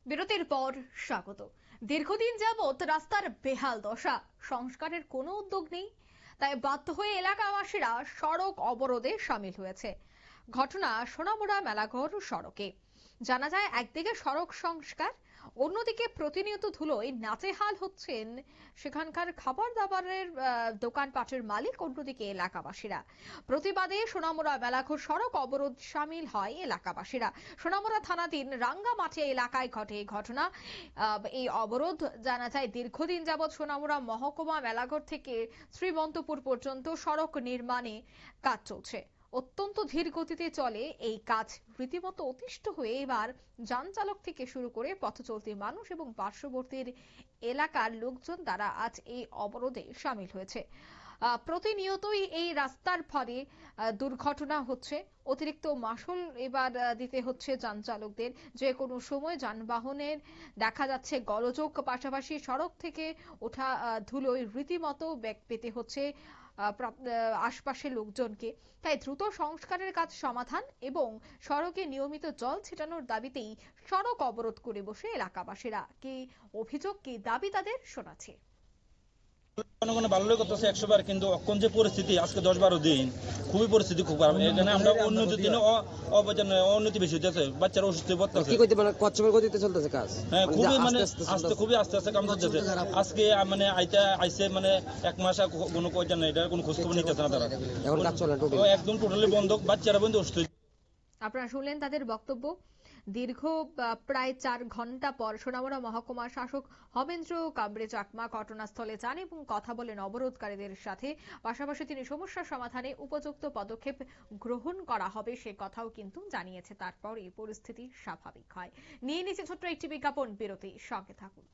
বিরতির পর স্বাগত। দীর্ঘদিন যাবৎ রাস্তার বেহাল দশা, সংস্কারের কোনো উদ্যোগ নেই, তাই বাধ্য হয়ে এলাকাবাসীরা সড়ক অবরোধে সামিল হয়েছে। ঘটনা সোনামুড়া মেলাঘর সড়কে। জানা যায়, একদিকে সড়ক সংস্কার, অন্যদিকে প্রতিনিয়ত ধুলোয় নাজেহাল হচ্ছেন সেখানকার খাবার দাবারের দোকানপাটের মালিক, অন্যদিকে এলাকাবাসীরা। প্রতিবাদে সোনামুড়া মেলাঘর সড়ক অবরোধ সামিল হয় এলাকাবাসীরা। সোনামুড়া থানাধীন রাঙ্গামাটিয়া এলাকায় ঘটে এই ঘটনা। এই অবরোধ জানা যায় দীর্ঘদিন যাবৎ সোনামুড়া মহকুমা মেলাঘর থেকে শ্রীমন্তপুর পর্যন্ত সড়ক নির্মাণে কাজ চলছে। অত্যন্ত ধীর গতিতে চলে এই কাজ। রীতিমতো অতিষ্ঠ হয়ে এবার যান চালক থেকে শুরু করে পথ চলতি মানুষ এবং পার্শ্ববর্তী এলাকার লোকজন দ্বারা আজ এই অবরোধে সামিল হয়েছে। প্রতিনিয়তই এই রাস্তার ফলে দুর্ঘটনা হচ্ছে। অতিরিক্ত মাসুল এবার দিতে হচ্ছে যান চালকদের। যে কোনো সময় যানবাহনের দেখা যাচ্ছে গোলযোগ, পাশাপাশি সড়ক থেকে ওঠা ধুলোয় রীতিমতো বেগ পেতে হচ্ছে আশপাশের লোকজনকে। তাই দ্রুত সংস্কারের কাজ সমাধান এবং সড়কে নিয়মিত জল ছিটানোর দাবিতেই সড়ক অবরোধ করে বসে এলাকাবাসীরা। কি অভিযোগ, কি দাবি তাদের, শোনাচ্ছি। জনগণের ভালোই করতেছে 100 বার, কিন্তু এখন যে পরিস্থিতি আজকে 10-12 দিন খুবই পরিস্থিতি খুব খারাপ। এখানে আমরা উন্নতির দিনে অবনতি বেশি হচ্ছে, বাচ্চারা অসুস্থ হয়ে পড়তেছে। কি কইতে মানে কচ্ছপের গতিতে চলতেছে কাজ? হ্যাঁ, খুবই মানে খুবই আস্তে আস্তে কাম চলতেছে। আজকে মানে আইছে মানে 1 মাস কোনো কই জানা, এটা কোনো খোঁজ খবর নিতেছে না তারা। এখন কাজ চলে না, একদম টোটালি বন্ধ, বাচ্চারা বন্ধ অসুস্থ। আপনারা শুনলেন তাদের বক্তব্য। দীর্ঘ প্রায় 4 ঘন্টা পর সোনামুড়া মহকুমা শাসক হবেন্দ্র কামরে চাকমা ঘটনাস্থলে যান এবং কথা বলেন অবরোধকারীদের সাথে। পাশাপাশি তিনি সমস্যার সমাধানে উপযুক্ত পদক্ষেপ গ্রহণ করা হবে সে কথাও কিন্তু জানিয়েছে। তারপর এই পরিস্থিতি স্বাভাবিক হয়। নিয়ে নিচ্ছে ছোট্ট একটি বিজ্ঞাপন বিরতি, সঙ্গে থাকুন।